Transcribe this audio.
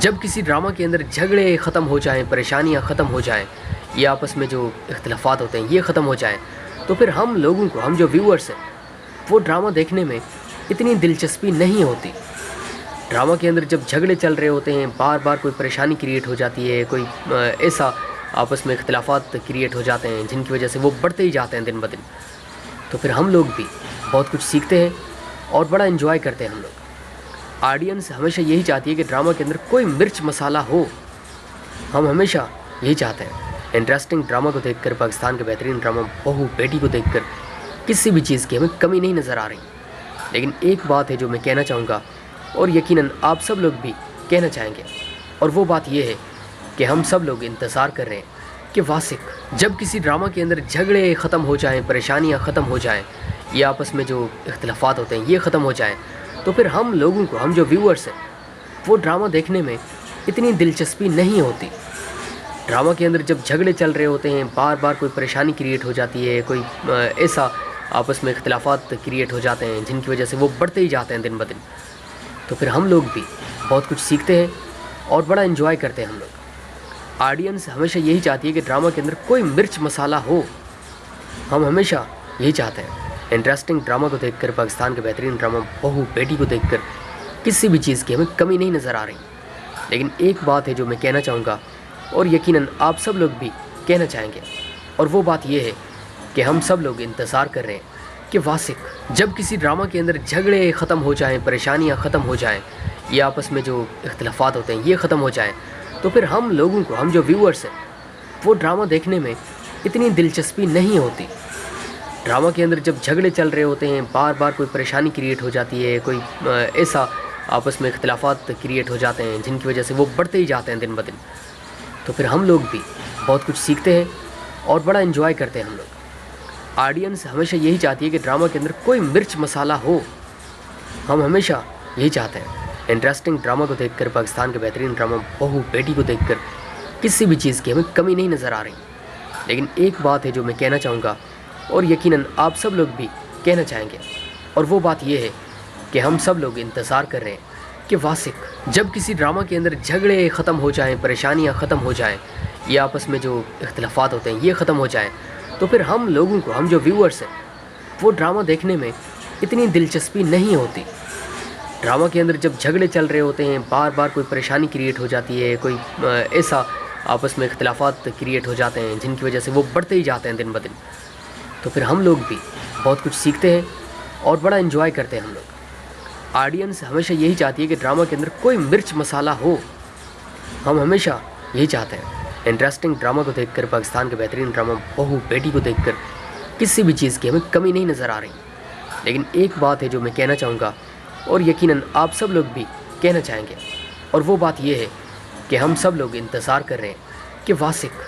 جب کسی ڈرامہ کے اندر جھگڑے ختم ہو جائیں، پریشانیاں ختم ہو جائیں، یا آپس میں جو اختلافات ہوتے ہیں یہ ختم ہو جائیں، تو پھر ہم لوگوں کو، ہم جو ویورز ہیں، وہ ڈرامہ دیکھنے میں اتنی دلچسپی نہیں ہوتی۔ ڈرامہ کے اندر جب جھگڑے چل رہے ہوتے ہیں، بار بار کوئی پریشانی کریٹ ہو جاتی ہے، کوئی ایسا آپس میں اختلافات کریٹ ہو جاتے ہیں جن کی وجہ سے وہ بڑھتے ہی جاتے ہیں دن بدن، تو پھر ہم لوگ بھی بہت کچھ سیکھتے ہیں اور بڑا انجوائے کرتے ہیں۔ ہم لوگ آڈینس ہمیشہ یہی چاہتی ہے کہ ڈرامہ کے اندر کوئی مرچ مسالہ ہو۔ ہم ہمیشہ یہی چاہتے ہیں۔ انٹرسٹنگ ڈرامہ کو دیکھ کر، پاکستان کے بہترین ڈرامہ بہو بیٹی کو دیکھ کر کسی بھی چیز کی ہمیں کمی نہیں نظر آ رہی۔ لیکن ایک بات ہے جو میں کہنا چاہوں گا، اور یقیناً آپ سب لوگ بھی کہنا چاہیں گے، اور وہ بات یہ ہے کہ ہم سب لوگ انتظار کر رہے ہیں کہ واسق جب کسی ڈرامہ کے اندر جھگڑے ختم ہو جائیں، پریشانیاں ختم ہو جائیں، یا آپس میں جو اختلافات ہوتے ہیں یہ ختم ہو جائیں، تو پھر ہم لوگوں کو، ہم جو ویورز ہیں، وہ ڈرامہ دیکھنے میں اتنی دلچسپی نہیں ہوتی۔ ڈرامہ کے اندر جب جھگڑے چل رہے ہوتے ہیں، بار بار کوئی پریشانی کریٹ ہو جاتی ہے، کوئی ایسا آپس میں اختلافات کریٹ ہو جاتے ہیں جن کی وجہ سے وہ بڑھتے ہی جاتے ہیں دن بدن، تو پھر ہم لوگ بھی بہت کچھ سیکھتے ہیں اور بڑا انجوائے کرتے ہیں۔ ہم لوگ آڈینس ہمیشہ یہی چاہتی ہے کہ ڈرامہ کے اندر کوئی مرچ مسالہ ہو۔ ہم ہمیشہ یہی چاہتے ہیں۔ انٹرسٹنگ ڈرامہ کو دیکھ کر، پاکستان کے بہترین ڈرامہ بہو بیٹی کو دیکھ کر کسی بھی چیز کی ہمیں کمی نہیں نظر آ رہی۔ لیکن ایک بات ہے جو میں کہنا چاہوں گا، اور یقیناً آپ سب لوگ بھی کہنا چاہیں گے، اور وہ بات یہ ہے کہ ہم سب لوگ انتظار کر رہے ہیں کہ واسق جب کسی ڈرامہ کے اندر جھگڑے ختم ہو جائیں، پریشانیاں ختم ہو جائیں، یا آپس میں جو اختلافات ہوتے ہیں یہ ختم ہو جائیں، تو پھر ہم لوگوں کو، ہم جو ویورز ہیں، وہ ڈرامہ دیکھنے میں اتنی دلچسپی نہیں ہوتی۔ ڈرامہ کے اندر جب جھگڑے چل رہے ہوتے ہیں، بار بار کوئی پریشانی کریٹ ہو جاتی ہے، کوئی ایسا آپس میں اختلافات کریٹ ہو جاتے ہیں جن کی وجہ سے وہ بڑھتے ہی جاتے ہیں دن بدن، تو پھر ہم لوگ بھی بہت کچھ سیکھتے ہیں اور بڑا انجوائے کرتے ہیں۔ ہم لوگ آڈینس ہمیشہ یہی چاہتی ہے کہ ڈرامہ کے اندر کوئی مرچ مسالہ ہو۔ ہم ہمیشہ یہی چاہتے ہیں۔ انٹرسٹنگ ڈرامہ کو دیکھ کر، پاکستان کے بہترین ڈرامہ بہو بیٹی کو دیکھ کر کسی بھی چیز کی ہمیں کمی نہیں نظر آ رہی۔ لیکن ایک بات ہے جو میں کہنا چاہوں گا، اور یقیناً آپ سب لوگ بھی کہنا چاہیں گے، اور وہ بات یہ ہے کہ ہم سب لوگ انتظار کر رہے ہیں کہ واسق جب کسی ڈرامہ کے اندر جھگڑے ختم ہو جائیں، پریشانیاں ختم ہو جائیں، یا آپس میں جو اختلافات ہوتے ہیں یہ ختم ہو جائیں، تو پھر ہم لوگوں کو، ہم جو ویورز ہیں، وہ ڈرامہ دیکھنے میں اتنی دلچسپی نہیں ہوتی۔ ڈرامہ کے اندر جب جھگڑے چل رہے ہوتے ہیں، بار بار کوئی پریشانی کریٹ ہو جاتی ہے، کوئی ایسا آپس میں اختلافات کریٹ ہو جاتے ہیں جن کی وجہ سے وہ بڑھتے ہی جاتے ہیں دن بدن، تو پھر ہم لوگ بھی بہت کچھ سیکھتے ہیں اور بڑا انجوائے کرتے ہیں۔ ہم لوگ آڈینس ہمیشہ یہی چاہتی ہے کہ ڈرامہ کے اندر کوئی مرچ مسالہ ہو۔ ہم ہمیشہ یہی چاہتے ہیں۔ انٹرسٹنگ ڈرامہ کو دیکھ کر، پاکستان کے بہترین ڈرامہ بہو بیٹی کو دیکھ کر کسی بھی چیز کی ہمیں کمی نہیں نظر آ رہی۔ لیکن ایک بات ہے جو میں کہنا چاہوں گا، اور یقیناً آپ سب لوگ بھی کہنا چاہیں گے، اور وہ بات یہ ہے کہ ہم سب لوگ انتظار کر رہے ہیں کہ واسق